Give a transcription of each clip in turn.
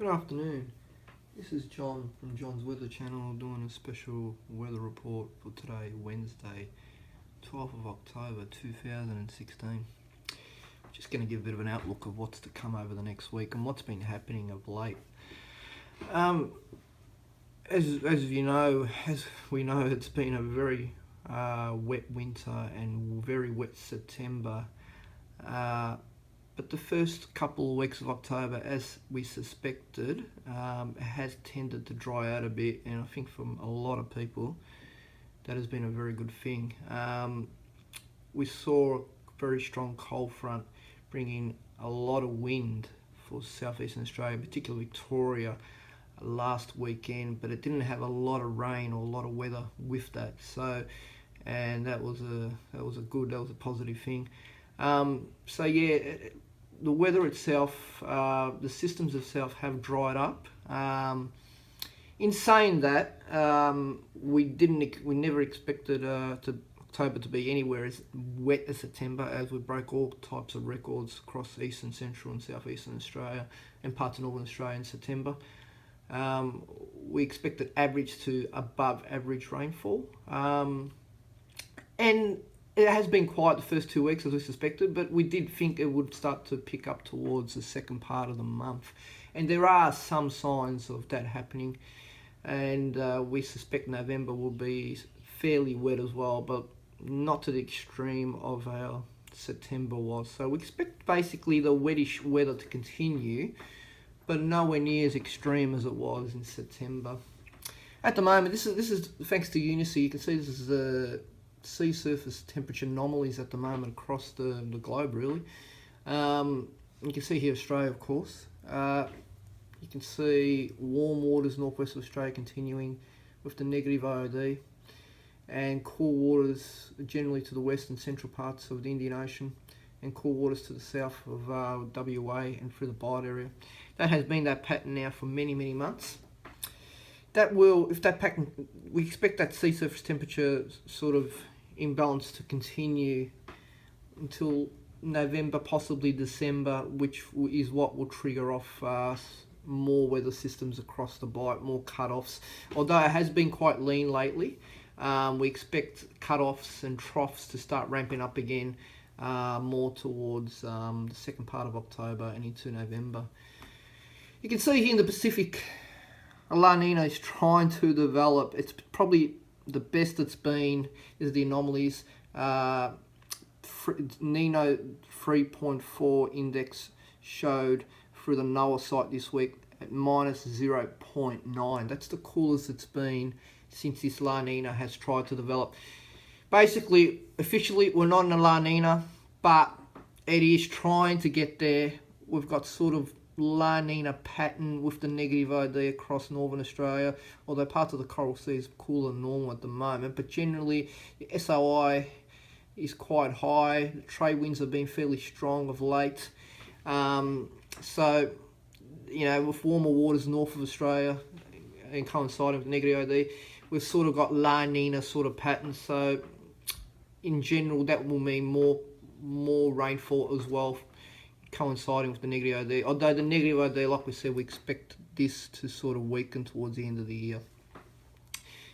Good afternoon. This is John from John's Weather Channel doing a special weather report for today, Wednesday, 12th of October 2016. Just going to give a bit of an outlook of what's to come over the next week and what's been happening of late. As we know, it's been a very wet winter and very wet September. But the first couple of weeks of October, as we suspected, has tended to dry out a bit, and I think from a lot of people that has been a very good thing. We saw a very strong cold front bringing a lot of wind for southeastern Australia, particularly Victoria, last weekend, but it didn't have a lot of rain or a lot of weather with that. So, and that was a positive thing. The weather itself, the systems itself have dried up. In saying that, we never expected October to be anywhere as wet as September, as we broke all types of records across eastern, central, and southeastern Australia and parts of northern Australia in September. We expected average to above average rainfall, and it has been quiet the first 2 weeks as we suspected, but we did think it would start to pick up towards the second part of the month. And there are some signs of that happening, and we suspect November will be fairly wet as well, but not to the extreme of our September was. So we expect basically the wettish weather to continue, but nowhere near as extreme as it was in September. At the moment, this is thanks to Unicy. You can see this is the sea surface temperature anomalies at the moment across the globe, really. You can see here Australia, of course. You can see warm waters northwest of Australia continuing with the negative IOD, and cool waters generally to the west and central parts of the Indian Ocean, and cool waters to the south of WA and through the Bight area. That has been that pattern now for many months. We expect that sea surface temperature sort of imbalance to continue until November, possibly December, which is what will trigger off more weather systems across the Bight, more cut-offs. Although it has been quite lean lately, we expect cut-offs and troughs to start ramping up again more towards the second part of October and into November. You can see here in the Pacific, La Nina is trying to develop. It's probably the best it's been is the anomalies. Nino 3.4 index showed through the NOAA site this week at minus 0.9. That's the coolest it's been since this La Nina has tried to develop. Basically, officially, we're not in a La Nina, but it is trying to get there. We've got sort of La Nina pattern with the negative IOD across northern Australia, although parts of the Coral Sea is cooler than normal at the moment, but generally the SOI is quite high. The trade winds have been fairly strong of late, so with warmer waters north of Australia and coinciding with negative IOD, we've sort of got La Nina sort of pattern. So in general, that will mean more rainfall as well, coinciding with the negative IOD. Although the negative IOD, like we said, we expect this to sort of weaken towards the end of the year.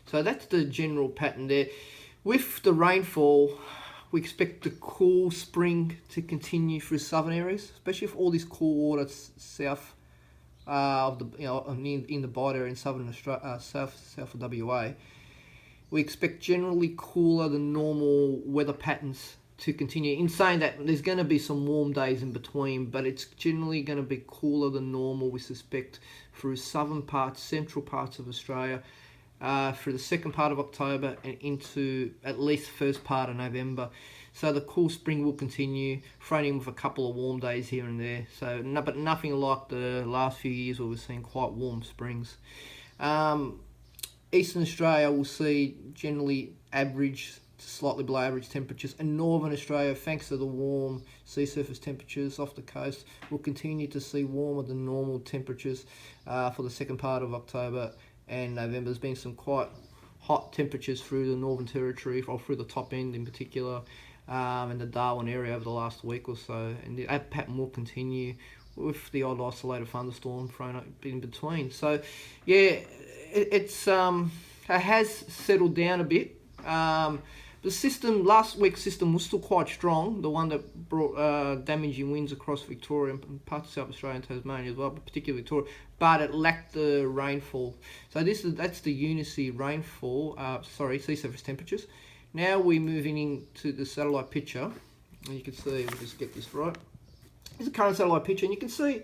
So that's the general pattern there. With the rainfall, we expect the cool spring to continue through southern areas, especially if all this cool water south of in the Bight area in southern Australia, south of WA. We expect generally cooler than normal weather patterns to continue. In saying that, there's going to be some warm days in between, but it's generally going to be cooler than normal, we suspect, through southern parts, central parts of Australia, through the second part of October and into at least first part of November. So the cool spring will continue, thrown in with a couple of warm days here and there. So, but nothing like the last few years where we've seen quite warm springs. Eastern Australia will see generally average to slightly below average temperatures, and northern Australia, thanks to the warm sea surface temperatures off the coast, will continue to see warmer than normal temperatures for the second part of October and November. There's been some quite hot temperatures through the Northern Territory, or through the top end in particular, and the Darwin area over the last week or so, and that pattern will continue with the odd isolated thunderstorm thrown up in between. So, yeah, it has settled down a bit. The system, last week's system was still quite strong, the one that brought damaging winds across Victoria and parts of South Australia and Tasmania as well, but particularly Victoria, but it lacked the rainfall. So that's the Unity rainfall, sea surface temperatures. Now we're moving into the satellite picture, and you can see, we'll just get this right. This is the current satellite picture, and you can see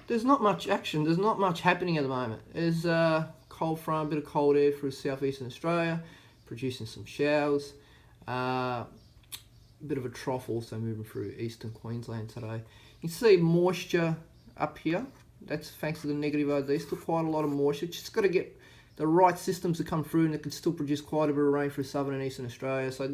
there's not much action, there's not much happening at the moment. There's a cold front, a bit of cold air through southeastern Australia, producing some showers. A bit of a trough also moving through eastern Queensland today. You can see moisture up here. That's thanks to the negative OD. Still quite a lot of moisture. Just got to get the right systems to come through, and it can still produce quite a bit of rain through southern and eastern Australia. So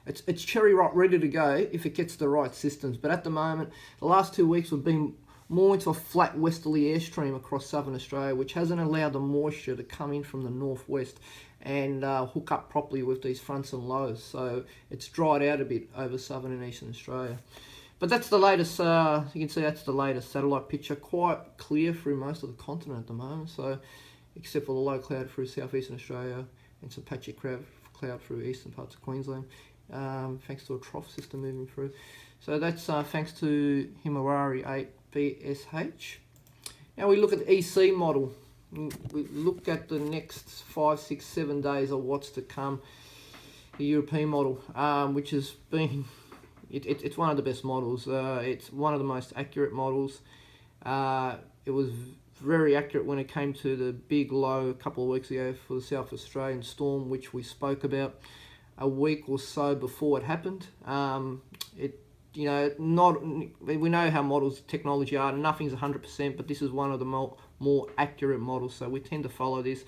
it's cherry ripe, ready to go if it gets the right systems. But at the moment, the last 2 weeks we've been more into a flat westerly airstream across southern Australia, which hasn't allowed the moisture to come in from the northwest and hook up properly with these fronts and lows. So it's dried out a bit over southern and eastern Australia. But that's the latest, you can see that's the latest satellite picture, quite clear through most of the continent at the moment. So except for the low cloud through southeastern Australia and some patchy cloud through eastern parts of Queensland, thanks to a trough system moving through. So that's thanks to Himawari 8BSH. Now we look at the EC model. We look at the next 5, 6, 7 days of what's to come. The European model, which has been, it's one of the best models. It's one of the most accurate models. It was very accurate when it came to the big low a couple of weeks ago for the South Australian storm, which we spoke about a week or so before it happened. We know how models technology are. Nothing's 100%, but this is one of the more accurate models, so we tend to follow this.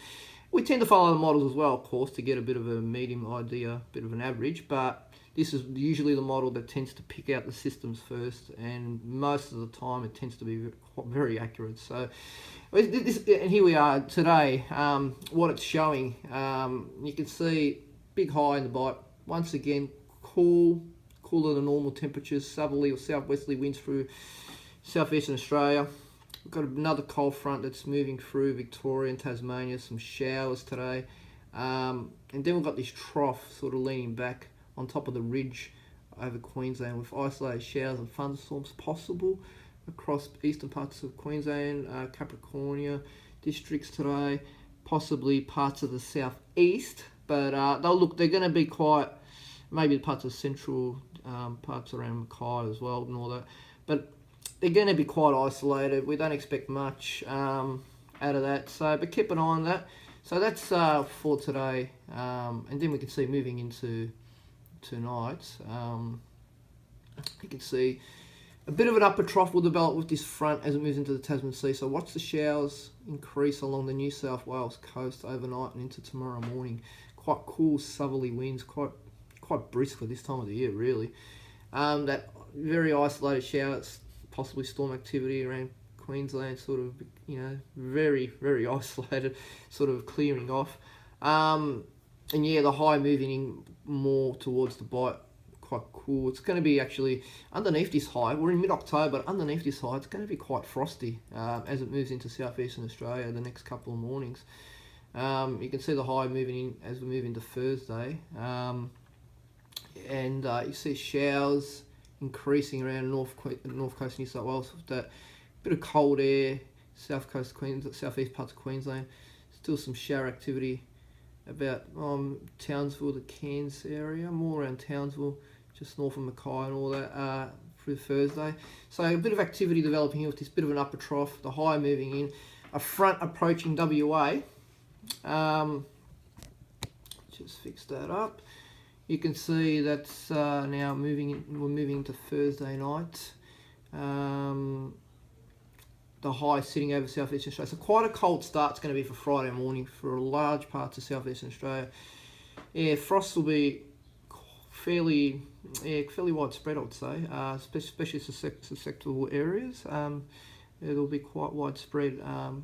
We tend to follow the models as well, of course, to get a bit of a medium idea, a bit of an average, but this is usually the model that tends to pick out the systems first, and most of the time it tends to be very accurate. So, and here we are today, what it's showing. You can see big high in the Bight. Once again, cooler than normal temperatures, southerly or southwesterly winds through southeastern Australia. We've got another cold front that's moving through Victoria and Tasmania, some showers today. And then we've got this trough sort of leaning back on top of the ridge over Queensland with isolated showers and thunderstorms possible across eastern parts of Queensland, Capricornia districts today, possibly parts of the southeast. But they're going to be quite, maybe parts of central, parts around Mackay as well and all that. But they're going to be quite isolated. We don't expect much out of that. So, but keep an eye on that. So that's for today. And then we can see moving into tonight. You can see a bit of an upper trough will develop with this front as it moves into the Tasman Sea. So watch the showers increase along the New South Wales coast overnight and into tomorrow morning. Quite cool southerly winds, quite brisk for this time of the year, really. That very isolated showers, possibly storm activity around Queensland, sort of, very, very isolated, sort of clearing off. And yeah, the high moving in more towards the Bight, quite cool. It's going to be actually underneath this high. We're in mid-October, but underneath this high, it's going to be quite frosty as it moves into southeastern Australia the next couple of mornings. You can see the high moving in as we move into Thursday. And you see showers increasing around north coast New South Wales with that bit of cold air, southeast parts of Queensland. Still some shower activity about Townsville, the Cairns area, more around Townsville, just north of Mackay and all that through Thursday. So a bit of activity developing here with this bit of an upper trough, the high moving in, a front approaching WA. Just fix that up. You can see that's now moving in, we're moving into Thursday night. The high sitting over southeastern Australia. So quite a cold start it's going to be for Friday morning for large parts of southeastern Australia. Yeah, frost will be fairly widespread, I would say, especially susceptible areas. It'll be quite widespread.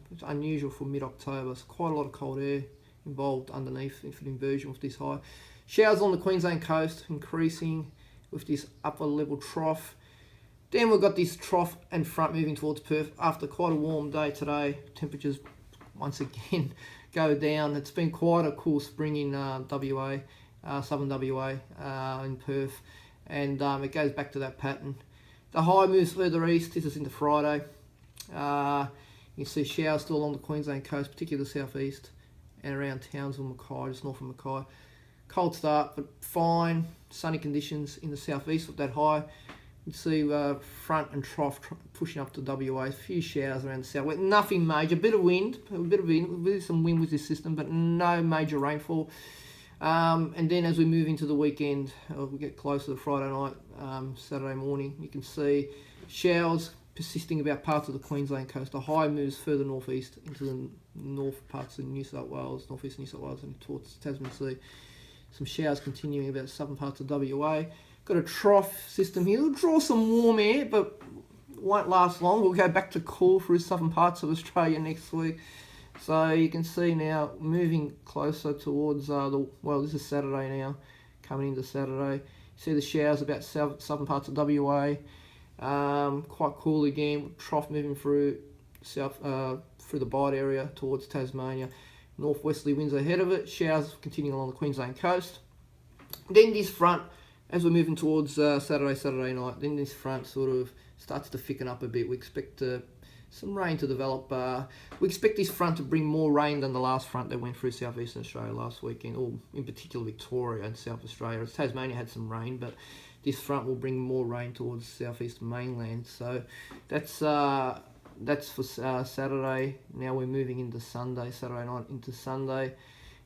It's unusual for mid-October. So quite a lot of cold air involved underneath for the inversion with this high. Showers on the Queensland coast increasing with this upper level trough. Then we've got this trough and front moving towards Perth after quite a warm day today. Temperatures once again go down. It's been quite a cool spring in WA, southern WA, in Perth, and it goes back to that pattern. The high moves further east. This is into Friday. You see showers still along the Queensland coast, particularly the southeast and around Townsville, Mackay, just north of Mackay. Cold start, but fine sunny conditions in the southeast with that high. You see front and trough pushing up to WA. A few showers around the south. Nothing major. A bit of wind, with some wind with this system, but no major rainfall. And then as we move into the weekend, we get closer to Friday night, Saturday morning, you can see showers persisting about parts of the Queensland coast. The high moves further northeast into the north parts of New South Wales, northeast New South Wales, and towards Tasman Sea. Some showers continuing about southern parts of WA. Got a trough system here. It'll draw some warm air, but won't last long. We'll go back to cool through southern parts of Australia next week. So you can see now moving closer towards this is Saturday now, coming into Saturday. See the showers about southern parts of WA. Quite cool again. Trough moving through through the Bight area towards Tasmania. Northwesterly winds ahead of it. Showers continuing along the Queensland coast. Then this front, as we're moving towards Saturday night, then this front sort of starts to thicken up a bit. We expect some rain to develop. We expect this front to bring more rain than the last front that went through southeastern Australia last weekend, or in particular Victoria and South Australia. Tasmania had some rain, but this front will bring more rain towards southeast mainland. So that's for Saturday. Now we're moving into Sunday, Saturday night into Sunday.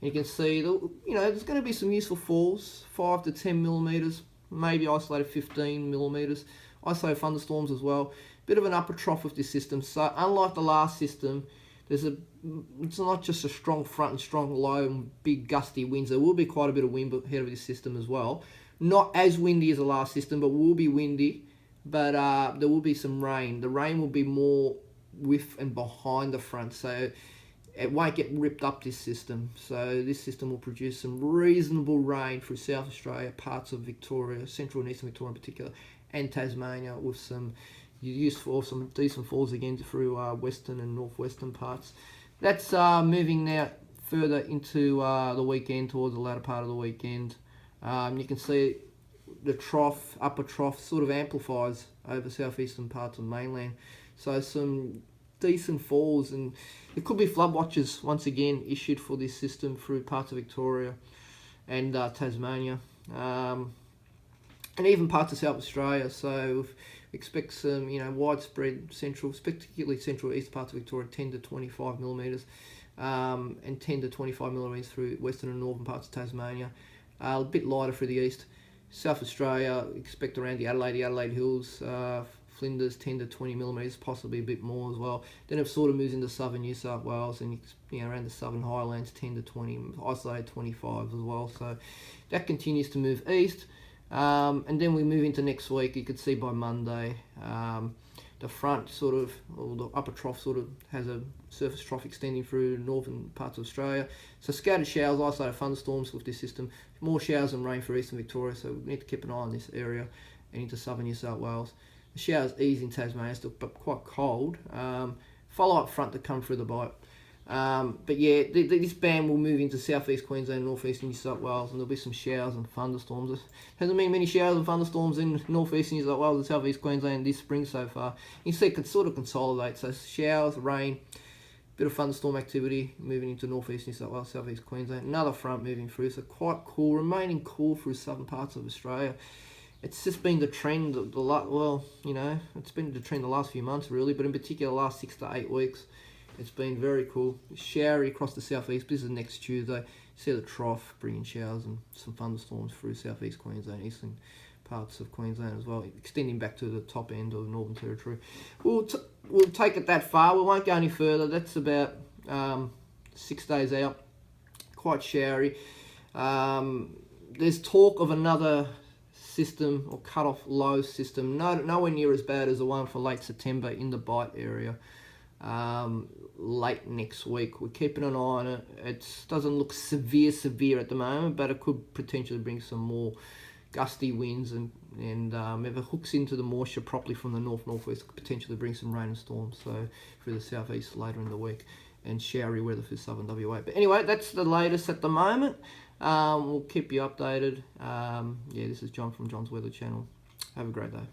And you can see, there's going to be some useful falls, 5 to 10 millimetres, maybe isolated 15 millimetres. Isolated thunderstorms as well. Bit of an upper trough with this system. So unlike the last system, it's not just a strong front and strong low and big gusty winds. There will be quite a bit of wind ahead of this system as well. Not as windy as the last system, but will be windy. But there will be some rain. The rain will be more with and behind the front, so it won't get ripped up, this system. So this system will produce some reasonable rain through South Australia, parts of Victoria, central and eastern Victoria in particular, and Tasmania, with some decent falls again through western and northwestern parts. That's moving now further into the weekend, towards the latter part of the weekend. You can see the trough, upper trough, sort of amplifies over southeastern parts of mainland. So some decent falls, and there could be flood watches once again issued for this system through parts of Victoria and Tasmania, and even parts of South Australia. So we expect some, widespread particularly central east parts of Victoria, 10 to 25 millimetres, and 10 to 25 millimetres through western and northern parts of Tasmania. A bit lighter through the east. South Australia, expect around the Adelaide Hills, Flinders, 10 to 20 millimetres, possibly a bit more as well. Then it sort of moves into southern New South Wales and around the southern highlands, 10 to 20, isolated 25 as well. So that continues to move east. And then we move into next week. You could see by Monday, the front or the upper trough has a surface trough extending through northern parts of Australia. So scattered showers, isolated thunderstorms with this system. More showers and rain for eastern Victoria, so we need to keep an eye on this area and into southern New South Wales. The showers ease in Tasmania, still but quite cold. Follow-up front to come through the Bight. But yeah, this band will move into southeast Queensland, northeast New South Wales, and there'll be some showers and thunderstorms. There hasn't been many showers and thunderstorms in northeast New South Wales and southeast Queensland this spring so far. You can see it can sort of consolidate. So showers, rain, bit of thunderstorm activity moving into northeast New South Wales, southeast Queensland. Another front moving through, so quite cool, remaining cool through southern parts of Australia. It's just been the trend, it's been the trend the last few months really, but in particular the last 6 to 8 weeks. It's been very cool. Showery across the southeast. This is next Tuesday. See the trough bringing showers and some thunderstorms through southeast Queensland, eastern parts of Queensland as well, extending back to the top end of the Northern Territory. We'll take it that far. We won't go any further. That's about 6 days out. Quite showery. There's talk of another system or cut-off low system, nowhere near as bad as the one for late September in the Bight area. Late next week. We're keeping an eye on it. It doesn't look severe at the moment, but it could potentially bring some more gusty winds, and if it hooks into the moisture properly from the north-northwest, could potentially bring some rain and storms so through the southeast later in the week, and showery weather for southern WA. But anyway, that's the latest at the moment. We'll keep you updated. Yeah, this is John from John's Weather Channel. Have a great day.